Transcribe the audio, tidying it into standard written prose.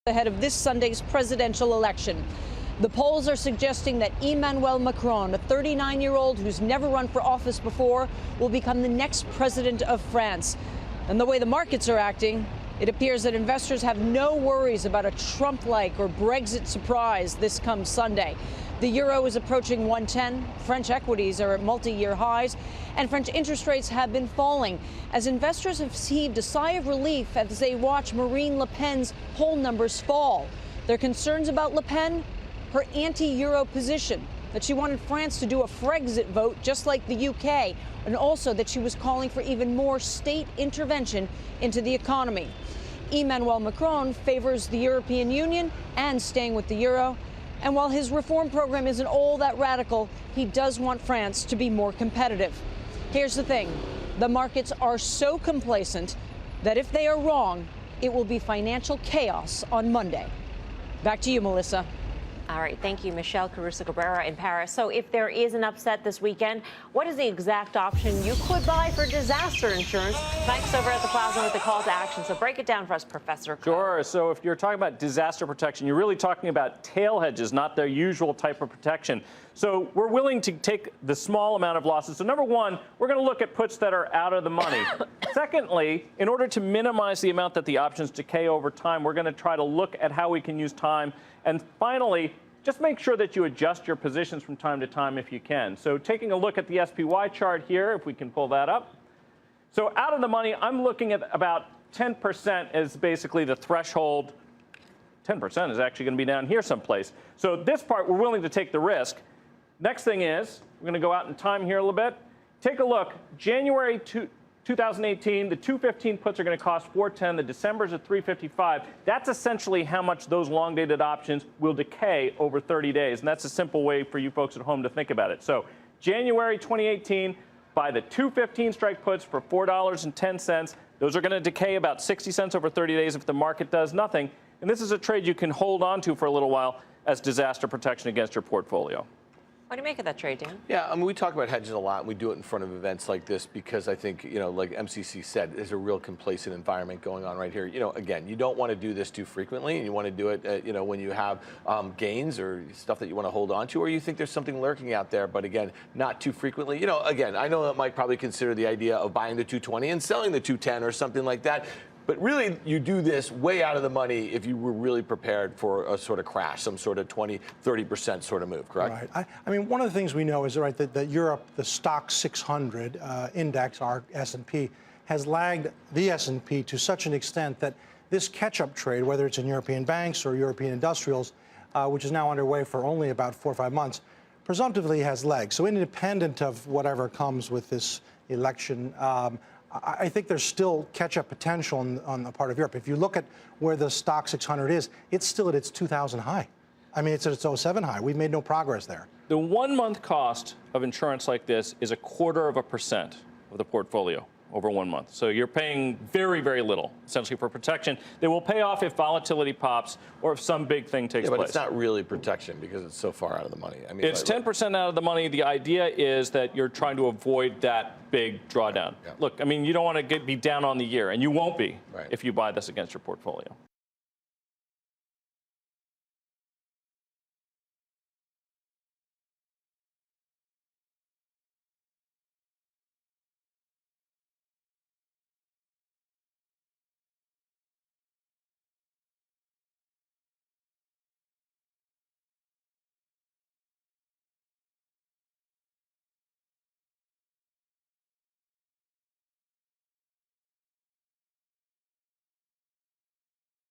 ahead of this Sunday's presidential election. The polls are suggesting that Emmanuel Macron, a 39-year-old who's never run for office before, will become the next president of France. And the way the markets are acting, it appears that investors have no worries about a Trump-like or Brexit surprise this comes Sunday. The euro is approaching 110, French equities are at multi-year highs, and French interest rates have been falling as investors have heaved a sigh of relief as they watch Marine Le Pen's poll numbers fall. Their concerns about Le Pen? Her anti-euro position, that she wanted France to do a Frexit vote just like the UK, and also that she was calling for even more state intervention into the economy. Emmanuel Macron favors the European Union and staying with the euro. And while his reform program isn't all that radical, he does want France to be more competitive. Here's the thing. The markets are so complacent that if they are wrong, it will be financial chaos on Monday. Back to you, Melissa. All right. Thank you, Michelle Caruso-Cabrera in Paris. So if there is an upset this weekend, what is the exact option you could buy for disaster insurance? Mike's over at the Plaza with the call to action. So break it down for us, Professor. Sure. So if you're talking about disaster protection, you're really talking about tail hedges, not their usual type of protection. So we're willing to take the small amount of losses. So number one, we're going to look at puts that are out of the money. Secondly, in order to minimize the amount that the options decay over time, we're going to try to look at how we can use time. And finally, just make sure that you adjust your positions from time to time if you can. So taking a look at the SPY chart here, if we can pull that up. So out of the money, I'm looking at about 10% as basically the threshold. 10% is actually going to be down here someplace. So this part, we're willing to take the risk. Next thing is, we're going to go out in time here a little bit. Take a look. January 2018, the 215 puts are going to cost 410. The December's at 355. That's essentially how much those long-dated options will decay over 30 days. And that's a simple way for you folks at home to think about it. So January 2018, buy the 215 strike puts for $4.10. Those are going to decay about 60 cents over 30 days if the market does nothing. And this is a trade you can hold on to for a little while as disaster protection against your portfolio. What do you make of that trade, Dan? Yeah, I mean, we talk about hedges a lot, and we do it in front of events like this because I think, you know, like MCC said, there's a real complacent environment going on right here. You know, again, you don't want to do this too frequently, and you want to do it, you know, when you have gains or stuff that you want to hold on to, or you think there's something lurking out there, but again, not too frequently. You know, again, I know that Mike probably consider the idea of buying the 220 and selling the 210 or something like that. But really, you do this way out of the money if you were really prepared for a sort of crash, some sort of 20, 30% sort of move, correct? Right. I mean, one of the things we know is, right, that Europe, the stock 600 index, our S&P, has lagged the S&P to such an extent that this catch-up trade, whether it's in European banks or European industrials, which is now underway for only about 4 or 5 months, presumptively has legs. So independent of whatever comes with this election, I think there's still catch-up potential on the part of Europe. If you look at where the stock 600 is, it's still at its 2000 high. I mean, it's at its 07 high. We've made no progress there. The 1 month cost of insurance like this is 1/4% of the portfolio over 1 month. So you're paying very, very little, essentially, for protection. They will pay off if volatility pops or if some big thing takes place. But it's not really protection because it's so far out of the money. I mean, it's 10% out of the money. The idea is that you're trying to avoid that big drawdown. Yeah. Look, I mean, you don't want to be down on the year, and you won't be right. if you buy this against your portfolio.